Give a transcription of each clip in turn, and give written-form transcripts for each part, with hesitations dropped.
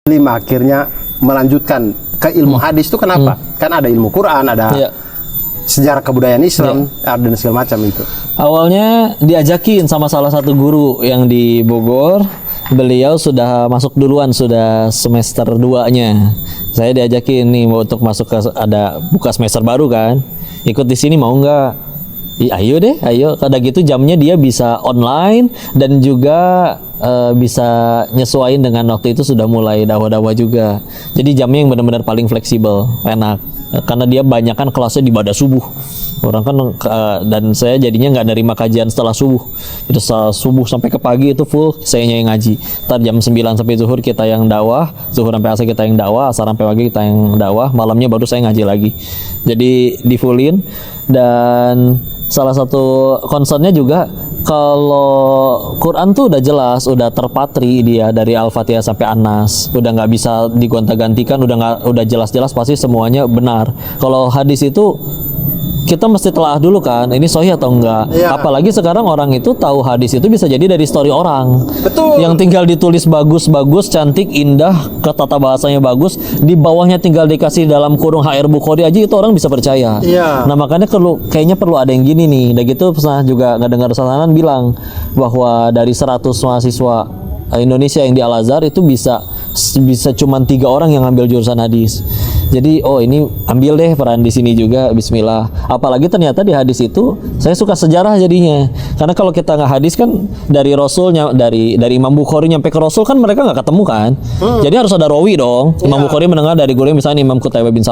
lima akhirnya melanjutkan ke ilmu hadis itu kenapa? Kan ada ilmu Quran, ada sejarah kebudayaan Islam, dan segala macam itu. Awalnya diajakin sama salah satu guru yang di Bogor. Beliau sudah masuk duluan, sudah semester 2-nya. Saya diajakin nih mau untuk masuk ke, ada buka semester baru kan. Ikut di sini mau nggak? Ayo deh, ayo. Kada gitu jamnya dia bisa online dan juga bisa nyesuaiin dengan waktu itu sudah mulai dakwah-dakwah juga. Jadi jamnya yang benar-benar paling fleksibel, enak. Karena dia banyak kan kelasnya di pada subuh. Orang kan dan saya jadinya nggak nerima kajian setelah subuh. Itu setelah subuh sampai ke pagi itu full saya yang ngaji. Ntar jam 9 sampai zuhur kita yang dakwah, zuhur sampai asar kita yang dakwah, asar sampai pagi kita yang dakwah, malamnya baru saya ngaji lagi. Jadi di fullin. Dan salah satu concernnya juga kalau Quran tuh udah jelas, udah terpatri dia dari Al-Fatihah sampai An-Nas, udah nggak bisa digonta-gantikan, udah jelas-jelas pasti semuanya benar. Kalau hadis itu kita mesti telah dulu kan, ini sahih atau enggak. Apalagi sekarang orang itu tahu hadis itu bisa jadi dari story orang. Betul. Yang tinggal ditulis bagus-bagus, cantik, indah, tata bahasanya bagus, di bawahnya tinggal dikasih dalam kurung HR Bukhari aja itu orang bisa percaya. Nah makanya kayaknya perlu ada yang gini nih. Dan gitu pernah juga nggak dengar Sasanan bilang bahwa dari 100 mahasiswa Indonesia yang di Al-Azhar itu bisa cuma 3 orang yang ambil jurusan hadis. Jadi oh ini ambil deh peran di sini juga, bismillah. Apalagi ternyata di hadis itu saya suka sejarah jadinya. Karena kalau kita nggak hadis kan dari Rasulnya, dari Imam Bukhari nyampe ke Rasul kan mereka nggak ketemu kan. Jadi harus ada rawi dong. Imam Bukhari mendengar dari gurunya misalnya Imam Qutaibah bin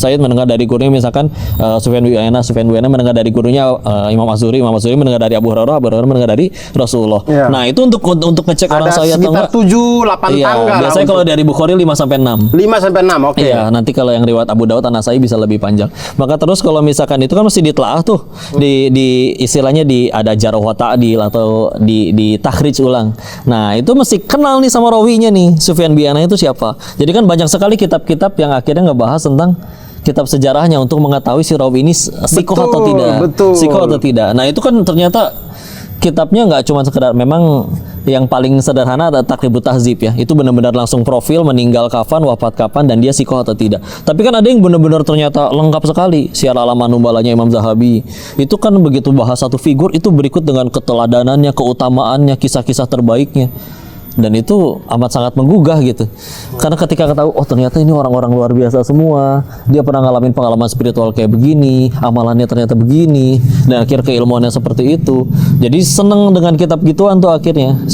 Sa'id mendengar dari gurunya misalkan Sufyan bin Uyainah mendengar dari gurunya Imam Az-Zuhri mendengar dari Abu Hurairah mendengar dari Rasulullah. Nah, itu untuk ngecek orang saya atau enggak. Ada sekitar 7-8 tanggal. Biasanya kalau dari Bukhari 5 sampai 6. 5 sampai 6, oke. Iya, nanti kalau yang riwayat Abu Dawud An-Nasai bisa lebih panjang. Maka terus kalau misalkan itu kan mesti ditelaah tuh, di istilahnya ada jarh wa ta'dil atau di takhrij ulang. Nah, itu mesti kenal nih sama rawinya nih, Sufyan bin Uyainah itu siapa. Jadi kan banyak sekali kitab-kitab yang akhirnya ngebahas tentang kitab sejarahnya untuk mengetahui si rawi ini sikoh atau tidak. Sikoh atau tidak. Nah, itu kan ternyata kitabnya nggak cuma sekedar, memang yang paling sederhana ada Taqribut Tahdzib ya. Itu benar-benar langsung profil, meninggal kapan, wafat kapan, dan dia sikoh atau tidak. Tapi kan ada yang benar-benar ternyata lengkap sekali. Syiar A'lam Nubalanya Imam Zahabi. Itu kan begitu bahas satu figur, itu berikut dengan keteladanannya, keutamaannya, kisah-kisah terbaiknya. Dan itu amat sangat menggugah gitu. Karena ketika kita tahu, oh ternyata ini orang-orang luar biasa semua. Dia pernah ngalamin pengalaman spiritual kayak begini, amalannya ternyata begini, dan akhir keilmuannya seperti itu. Jadi seneng dengan kitab gituan tuh akhirnya.